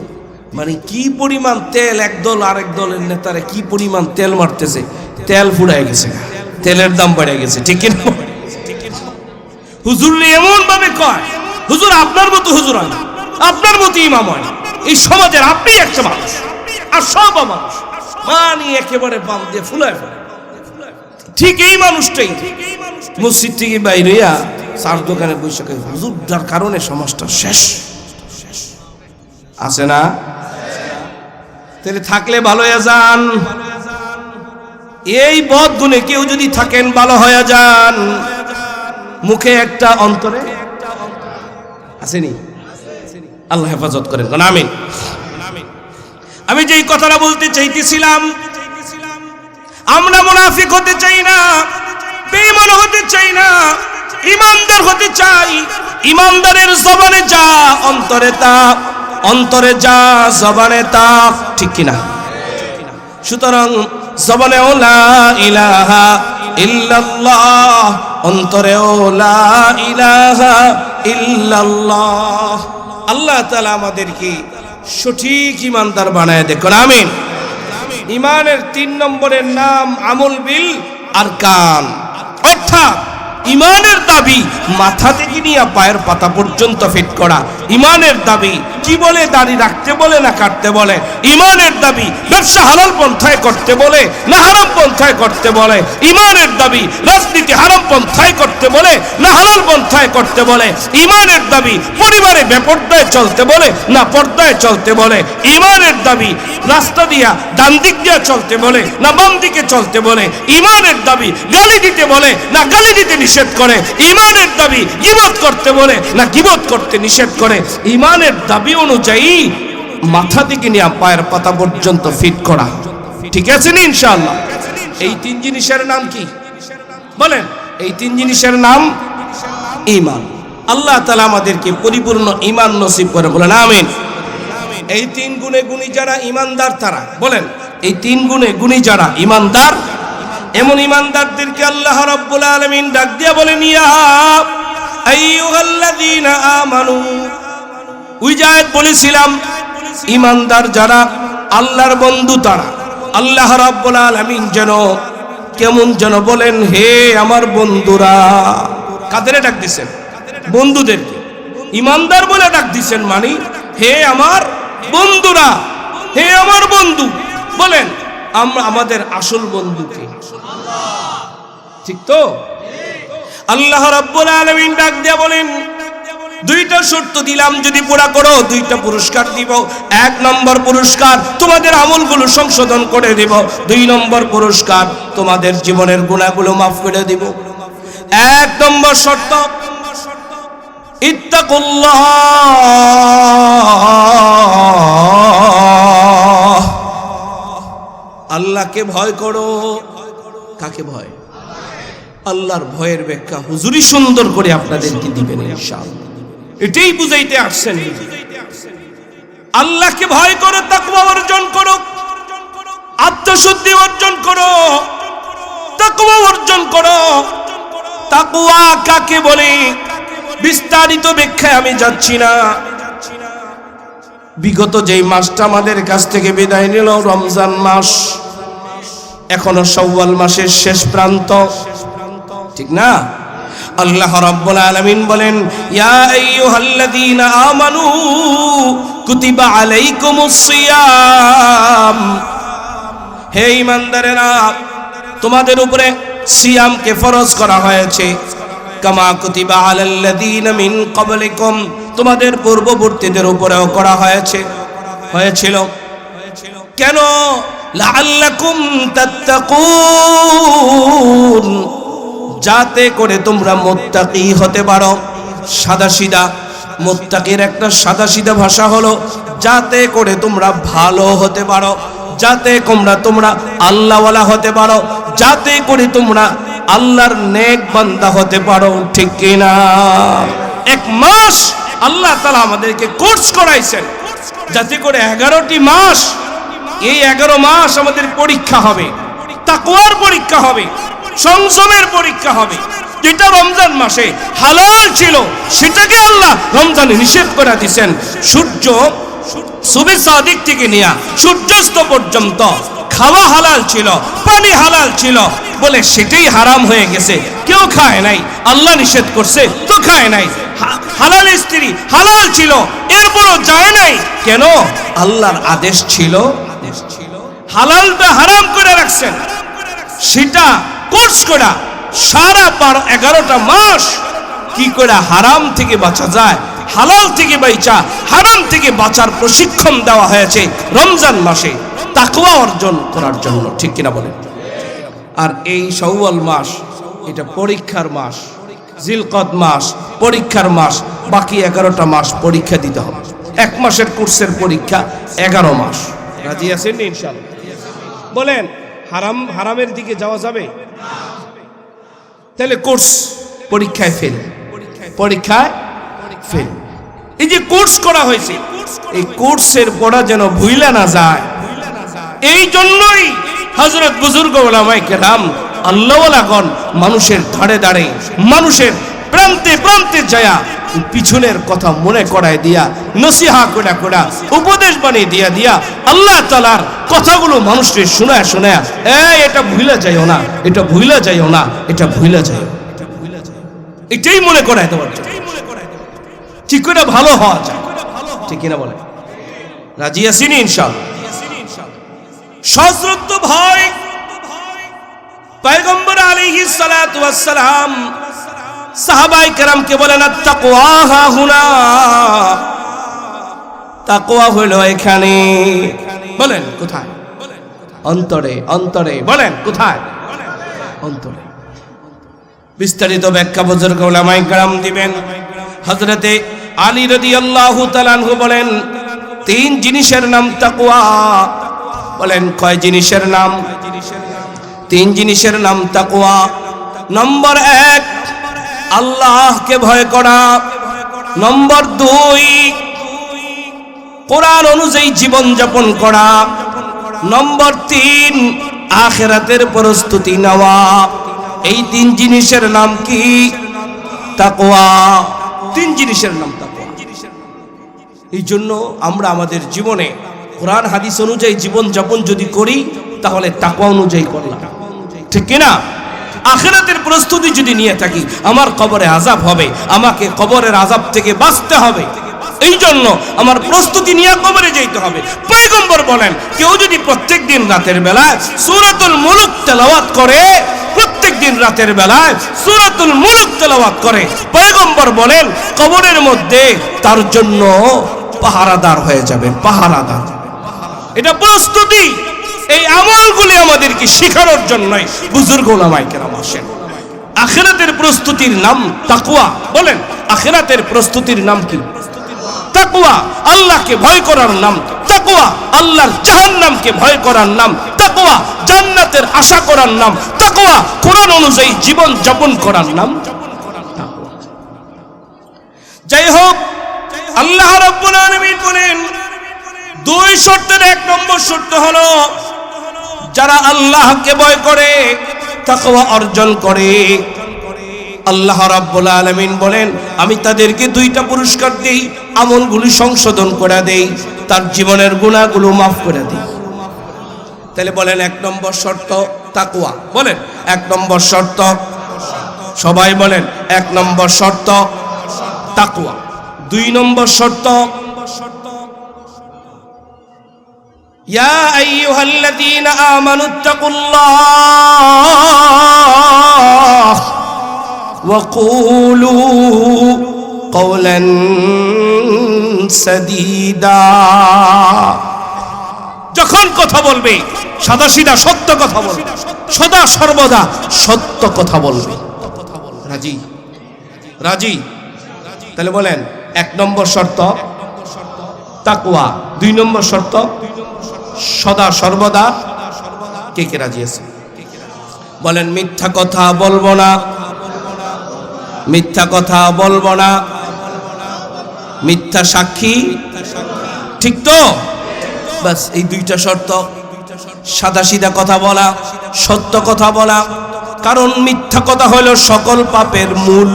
মানে কি পরিমাণ তেল একদল আরেক দলের নেতারা কি পরিমাণ তেল মারতেছে, তেল ফুরায় গেছে, তেলের দাম বেড়ে গেছে, ঠিক না? হুজুর এমন ভাবে কয় হুজুর আপনার মতো হুজুর হয় না, আপনার মতো ইমাম হয় না, এই সমাজের আপনি একটা মানুষ আর সব মানুষ, মানে একেবারে পাম দিয়ে ফুলায় ফেলে। ঠিক এই মানুষটাই মসজিদ থেকে বাইরে চার দোকানে বসে হুজুর, যার কারণে সমাজটা শেষ আছে না? তাহলে থাকলে ভালো হয়ে যান, এই বদ গুণে কেউ যদি থাকেন ভালো হয়ে যান। মুখে একটা অন্তরে আসেনি, আল্লাহ হেফাজত করেন, আমিন। আমি যেই কথাটা বলতে চাইতেছিলাম, আমরা মুনাফিক হতে চাই না, বেঈমান হতে চাই না, ইমানদার হতে চাই। ইমানদারের জবানে যা অন্তরে তা, অন্তরে যা জবানে তা, ঠিক কিনা? সুতরাং জবানে লা ইলাহা ইল্লাল্লাহ, অন্তরে লা ইলাহা ইল্লাল্লাহ। আল্লাহ তাআলা আমাদেরকে সঠিক ইমানদার বানায় দেখুন, আমিন। ইমানের 3 নম্বরের নাম আমল বিল আরকান, অর্থাৎ ইমানের দাবি মাথা থেকে নিয়ে পায়ের পাতা পর্যন্ত ফিট করা। ইমানের দাবি কি বলে? দাড়ি রাখতে বলে না কাটতে বলে? ইমানের দাবি ব্যবসা হালাল পন্থায় করতে বলে না হারাম পন্থায় করতে বলে? ইমানের দাবি রাজনীতি হারাম পন্থায় করতে বলে না হালাল পন্থায় করতে বলে? ইমানের দাবি পরিবারে বেপর্দায় চলতে বলে না পর্দায় চলতে বলে? ইমানের দাবি রাস্তা দিয়া ডান দিক দিয়া চলতে বলে না বাম দিকে চলতে বলে? ইমানের দাবি গালি দিতে বলে না গালি দিতে নিষেধ করে? ইমানের দাবি গীবত করতে বলে না গীবত করতে নিষেধ করে? ইমানের দাবি অনুযায়ী মাথা থেকে নিয়ে পায়ের পাতা পর্যন্ত ফিট করা, ঠিক আছে নি ইনশাআল্লাহ? এই 3 জিনিসের নাম কি বলেন? এই 3 জিনিসের নাম ঈমান। আল্লাহ তাআলা আমাদেরকে পরিপূর্ণ ঈমান নসিব করে, বলেন আমিন। এই 3 গুণে গুণী যারা ঈমানদার তারা, বলেন এই 3 গুণে গুণী যারা ঈমানদার, এমন ঈমানদারদেরকে আল্লাহ রাব্বুল আলামিন ডাক দিয়া বলেন ইয়া আইয়ুহাল্লাযীনা আমানু। ওই যে আয়াত বলেছিলাম ঈমানদার যারা, আল্লাহর বন্ধু তারা। আল্লাহ রাব্বুল আলামিন যেন কেমন যেন বলেন হে আমার বন্ধুরা। কাদের ডাক দিবেন? বন্ধুদেরকে ঈমানদার বলে ডাক দিবেন, মানে হে আমার বন্ধুরা, হে আমার বন্ধু। বলেন আমরা আমাদের আসল বন্ধুকে, ঠিক তো? আল্লাহ রাব্বুল আলামিন ডাক দিয়া বলেন 2টা শর্ত দিলাম, যদি পুরা করো 2টা পুরস্কার দিব। 1 নম্বর পুরস্কার তোমাদের আমলগুলো সংশোধন করে দেব। 2 নম্বর পুরস্কার তোমাদের জীবনের গুনাহগুলো মাফ করে দেব। 1 নম্বর শর্ত ইত্তাকুল্লাহ, আল্লাহকে ভয় করো। কাকে ভয়? আল্লাহর ভয়ের ব্যাখ্যা হুজুরি সুন্দর করে আপনাদেরকে দিবেন ইনশাআল্লাহ। এটাই বুঝাইতে আসছেন। আল্লাহকে ভয় করো, তাকওয়া অর্জন করো, আত্মশুদ্ধি অর্জন করো, তাকওয়া অর্জন করো। তাকওয়া কাকে বলে বিস্তারিত ব্যাখ্যায় আমি যাচ্ছি না। বিগত যেই মাসটা আমাদের কাছ থেকে বিদায় নিল, রমজান মাস, এখনো শাওয়াল মাসের শেষ প্রান্ত, ঠিক না? আল্লাহ রাব্বুল আলামিন বলেন, ইয়া আইয়ুহাল্লাযীনা আমানু কুতিবা আলাইকুমুস সিয়াম, হে ঈমানদারেরা, তোমাদের উপরে সিয়ামকে ফরজ করা হয়েছে। কামা কুতিবা আলাল্লাযীনা মিন ক্বাবলিকুম, তোমাদের পূর্ববর্তীদের উপরেও করা হয়েছিল। কেন? লাআল্লাকুম তাত্তাকুন, যাতে করে তোমরা মুত্তাকি হতে পারো। সাদাসিধা মুত্তাকির একটা সাদাসিধা ভাষা হলো যাতে করে তোমরা ভালো হতে পারো, যাতে তোমরা আল্লাহওয়ালা হতে পারো, যাতে করে তোমরা আল্লাহর নেক বান্দা হতে পারো, ঠিক কিনা? এক মাস আল্লাহ তাআলা আমাদেরকে কোর্স করাইছেন যাতে করে 11টি মাস, এই 11 মাস আমাদের পরীক্ষা হবে, তাকওয়ার পরীক্ষা হবে, সংযমের পরীক্ষা হবে। যেটা রমজান মাসে হালাল ছিল সেটাকে আল্লাহ রমজানে নিষেধ করে দিয়েছেন। সূর্য সুবহ সাদিক থেকে নিয়ে সূর্যাস্ত পর্যন্ত খাওয়া হালাল ছিল, পানি হালাল ছিল বলে সেটাই হারাম হয়ে গেছে, কেউ খায় নাই। আল্লাহ নিষেধ করছে তো খায় নাই। হালাল স্ত্রী হালাল ছিল, এরপরও যায় নাই কেন? আল্লাহর আদেশ ছিল, হালালটা হারাম করে রাখছেন। সেটা কোর্স করা সারা 11টা মাস কি করে হারাম থেকে বাঁচা যায়, হালাল থেকে বাইচা হারাম থেকে বাঁচার প্রশিক্ষণ দেওয়া হয়েছে রমজান মাসে তাকওয়া অর্জন করার জন্য, ঠিক কিনা বলেন? আর এই শাওয়াল মাস এটা পরীক্ষার মাস, জিলকদ মাস পরীক্ষার মাস, বাকি 11টা মাস পরীক্ষা দিতে হবে। 1 মাসের কোর্সের পরীক্ষা 11 মাস। রাজি আছেন ইনশাআল্লাহ? বলেন হারামের দিকে যাওয়া যাবে? তাহলে কোর্স পরীক্ষায় ফেল, পরীক্ষায় ফেল। এই যে কোর্স করা হয়েছে, এই কোর্সের পড়া যেন ভুইলা না যায়, এই জন্যই হযরত বুজুর্গ উলামায়ে কেরাম আল্লাহওয়ালাগণ মানুষের ধারে ধারে, মানুষের প্রান্তে প্রান্তে যায় পিছনের কথা মনে করায় দিয়া, নসিহা কোডা উপদেশ বানিয়ে দিয়া আল্লাহ তাআলার কথাগুলো মানুষকে শোনায় শোনায়, এটা ভুইলা যাইও না, এটা ভুইলা যাইও না, এটা ভুইলা যাইও, এটাই মনে করায় দেওয়ার জন্য, ঠিক করে ভালো হওয়া যায়, ঠিক কিনা বলে? রাজি আছেন ইনশাআল্লাহ? সশ্রদ্ধ ভাই পয়গম্বর আলাইহিস সালাতু ওয়াস সালাম সাহাবায়ে কেরামকে বলেন, আত-তাকওয়া হাহুনা, তাকওয়া হলো এখানে। বলেন কোথায়? অন্তরে, অন্তরে। বলেন কোথায়? অন্তরে। বিস্তারিত ব্যাখ্যা বুজুর্গ উলামায়ে কেরাম দিবেন। হযরতে আলী রাদিয়াল্লাহু তাআলা আনহু বলেন, 3 জিনিসের নাম তাকওয়া। বলেন কয় জিনিসের নাম? 3 জিনিসের নাম তাকওয়া। নম্বর 1 আল্লাহকে ভয় করা। নম্বর 2 কোরআন অনুযায়ী জীবন যাপন করা। নম্বর 3 আখিরাতের প্রস্তুতি নেওয়া। এই 3 জিনিসের নাম কি? তাকওয়া। 3 জিনিসের নাম তাকওয়া। এই জন্য আমরা আমাদের জীবনে কোরআন হাদিস অনুযায়ী জীবন যাপন যদি করি তাহলে তাকওয়া অনুযায়ী করলাম, ঠিক কিনা? আখিরাতের প্রস্তুতি যদি নিয়ে থাকি, আমার কবরে আযাব হবে, আমাকে কবরের আযাব থেকে বাঁচতে হবে, এই জন্য আমার প্রস্তুতি নিয়ে কবরে যেতে হবে। পয়গম্বর বলেন, কেউ যদি প্রত্যেকদিন রাতের বেলায় সূরাতুল মুলক তেলাওয়াত করে, প্রত্যেকদিন রাতের বেলায় সূরাতুল মুলক তেলাওয়াত করে, পয়গম্বর বলেন কবরের মধ্যে তার জন্য পাহারাদার হয়ে যাবেন, পাহারাদার। এটা প্রস্তুতি। এই আমলগুলি আমাদেরকে শেখানোর জন্যই বুজুর্গ উলামায়ে কেরাম আসেন। আখিরাতের প্রস্তুতির নাম তাকওয়া। বলেন আখিরাতের প্রস্তুতির নাম কি? তাকওয়া। আল্লাহকে ভয় করার নাম তাকওয়া। আল্লাহর জাহান্নামকে ভয় করার নাম তাকওয়া। জান্নাতের আশা করার নাম তাকওয়া। কোরআন অনুযায়ী জীবন যাপন করার নাম তাকওয়া। যাই হোক, আল্লাহ রাব্বুল আলামিন বলেন দুই শর্তের এক নম্বর শর্ত হলো যারা আল্লাহকে ভয় করে তাকওয়া অর্জন করে আল্লাহ রাব্বুল আলামিন বলেন আমি তাদেরকে দুইটা পুরস্কার দেই, আমলগুলি সংশোধন করে দেই, তার জীবনের গুনাহগুলো মাফ করে দেই। তাহলে বলেন এক নম্বর শর্ত তাকওয়া, বলেন এক নম্বর শর্ত, সবাই বলেন এক নম্বর শর্ত তাকওয়া। দুই নম্বর শর্ত ইয়া আইয়ুহাল্লাযীনা আমানুত্তাকুল্লাহ ওয়া কুলু কওলান সাদীদা। যখন কথা বলবে সাদাসিধা সত্য কথা বলবে, সদা সর্বদা সত্য কথা বলবে। রাজি রাজি? তাহলে বলেন এক নম্বর শর্ত তাকওয়া, দুই নম্বর শর্ত সদা সর্বদা। কে কে রাজি আছে? বলেন মিথ্যা কথা বলবো না, মিথ্যা কথা বলবো না, মিথ্যা সাক্ষী, ঠিক তো? বাস এই দুইটা শর্ত, সাদাসিধা কথা বলা, সত্য কথা বলা। কারণ মিথ্যা কথা হলো সকল পাপের মূল,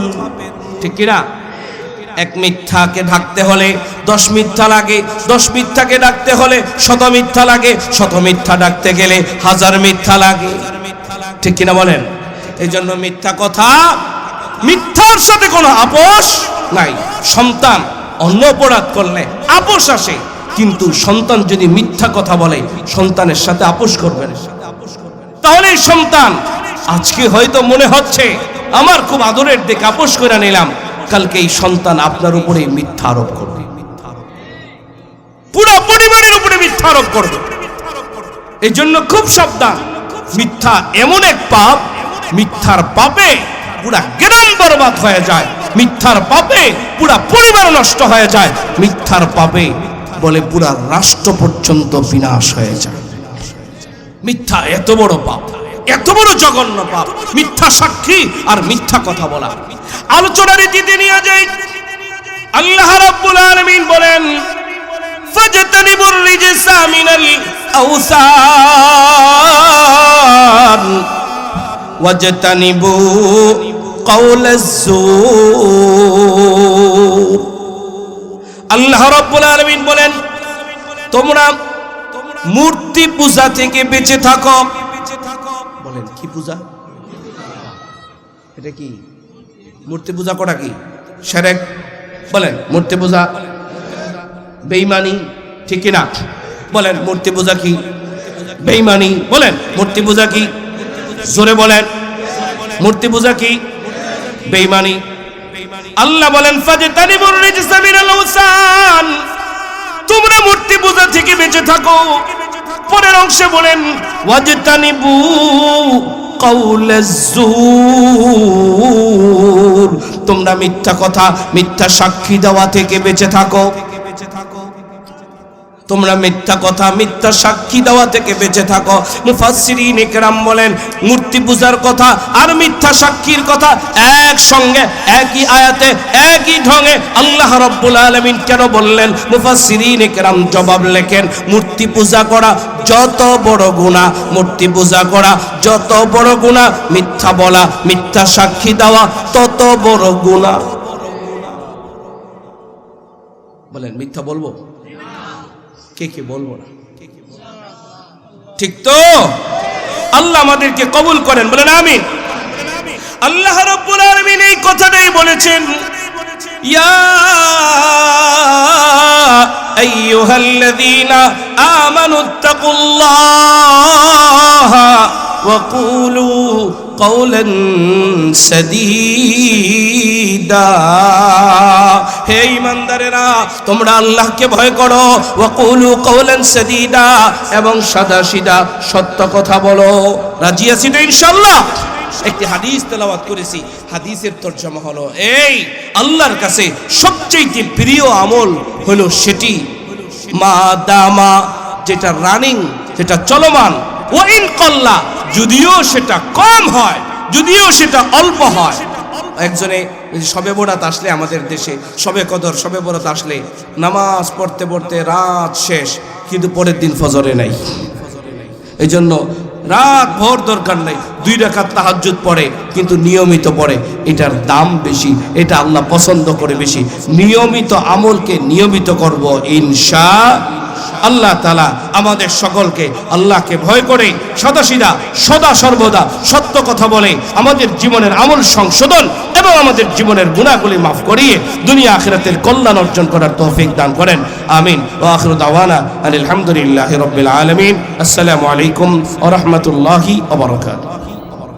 ঠিক কিনা? এক মিথ্যাকে ঢাকতে হলে 10 মিথ্যা লাগে, 10 মিথ্যাকে ঢাকতে হলে 100 মিথ্যা লাগে, 100 মিথ্যা ঢাকতে গেলে 1000 মিথ্যা লাগে, ঠিক কিনা বলেন? এই জন্য মিথ্যা কথা, মিথ্যার সাথে কোনো আপোষ নাই। সন্তান অন্য অপরাধ করলে আপোষ আসে, কিন্তু সন্তান যদি মিথ্যা কথা বলে সন্তানের সাথে আপোষ করবেন, তাহলে সন্তান আজকে হয়তো মনে হচ্ছে আমার খুব আদরের দেখে আপোষ করে নিলাম, কালকে এই সন্তান আপনার উপরে মিথ্যা আরোপ করবে, পুরো পরিবারের উপরে মিথ্যা আরোপ করবে। এই জন্য খুব সাবধান। মিথ্যা এমন এক পাপ, মিথ্যার পাপে পুরা গ্রাম বরবাদ হয়ে যায়, মিথ্যার পাপে পুরা পরিবার নষ্ট হয়ে যায়, মিথ্যার পাপে বলে পুরা রাষ্ট্র পর্যন্ত বিনাশ হয়ে যায়। মিথ্যা এত বড় পাপ, এত বড় জঘন্য পাপ, মিথ্যা সাক্ষী আর মিথ্যা কথা বলা। আলোচনার রীতিতে নিয়ে যাই। আল্লাহ রাব্বুল আলামিন বলেন ফাজতানিবুর রিজসা মিনাল আওসান ওয়াজতানিবু কাওলাজ যুর। আল্লাহ রাব্বুল আলামিন বলেন তোমরা মূর্তি পূজা থেকে বেঁচে থাকো। বলেন কি পূজা? এটা কি মূর্তি পূজা করা? কি শিরক? বলেন মূর্তি পূজা বেঈমানি, ঠিক কি না? বলেন মূর্তি পূজা কি বেঈমানি? বলেন মূর্তি পূজা কি? জোরে বলেন মূর্তি পূজা কি বেঈমানি? আল্লাহ বলেন ফাজতানিবুর রিজসা মিনাল আওসান, তোমরা মূর্তি পূজা থেকে বেঁচে থাকো। পরের অংশে বলেন ওয়াজতানিবু কাওলাজ যুর, তোমরা মিথ্যা কথা, মিথ্যা সাক্ষী দেওয়া থেকে বেঁচে থাকো। তোমরা মিথ্যা কথা, মিথ্যা সাক্ষী দেওয়া থেকে বেঁচে থাকো। মুফাসসিরিন ইকরাম বলেন মূর্তি পূজার কথা আর মিথ্যা সাক্ষীর কথা একসঙ্গে একই আয়াতে একই ঢঙে আল্লাহ রাব্বুল আলামিন কেন বললেন? মুফাসসিরিন ইকরাম জবাব লেখেন মূর্তি পূজা করা যত বড় গুনাহ, মূর্তি পূজা করা যত বড় গুনাহ, মিথ্যা বলা, মিথ্যা সাক্ষী দেওয়া তত বড় গুনাহ। বলেন মিথ্যা বলবো? কে কে বলবো না? ঠিক তো? আল্লাহ আমাদেরকে কবুল করেন, বলেন আমিন। আল্লাহ রাব্বুল আলামিন এই কথাটাই বলেছেন ইয়া আইয়ুহাল্লাযীনা আমানুত্তাকুল্লাহা ওয়া কুলু কওলান সাদীদা। হে ঈমানদারেরা তোমরা আল্লাহকে ভয় করো, ওয়া কুলু কওলান সাদীদা, এবং সাদাসিধা সত্য কথা বলো। রাজি আছি তো ইনশাআল্লাহ? একটি হাদিস তেলাওয়াত করেছি, হাদিসের তরজমা হলো এই আল্লাহর কাছে সবচেয়ে প্রিয় আমল হলো সেটি মা দামা, যেটা রানিং, যেটা চলমান, ওয়া ইন কল্লা, যদিও সেটা কম হয়, যদিও সেটা অল্প হয়। একজনে শবে বরাত আসলে আমাদের দেশে শবে কদর শবে বরাত আসলে নামাজ পড়তে পড়তে রাত শেষ, কিন্তু পরের দিন ফজরে নাই। এই জন্য রাত ভোর দরকার নাই, 2 রাকাত তাহাজ্জুদ পড়ে, কিন্তু নিয়মিত পড়ে, এটার দাম বেশি, এটা আল্লাহ পছন্দ করে বেশি। নিয়মিত আমলকে নিয়মিত করব ইনশাআল্লাহ তাআলা। আমাদের সকলকে আল্লাহকে ভয় করে সদাসিধা সদা সর্বদা সত্য কথা বলে আমাদের জীবনের আমল সংশোধন এবং আমাদের জীবনের গুনাহগুলি মাফ করিয়ে দুনিয়া আখিরাতের কল্যাণ অর্জন করার তৌফিক দান করেন। আমিন। ওয়া আখিরু দাওয়ানা আলহামদুলিল্লাহি রাব্বিল আলামিন। আসসালামু আলাইকুম ওয়া রাহমাতুল্লাহি ওয়া বারাকাতুহু।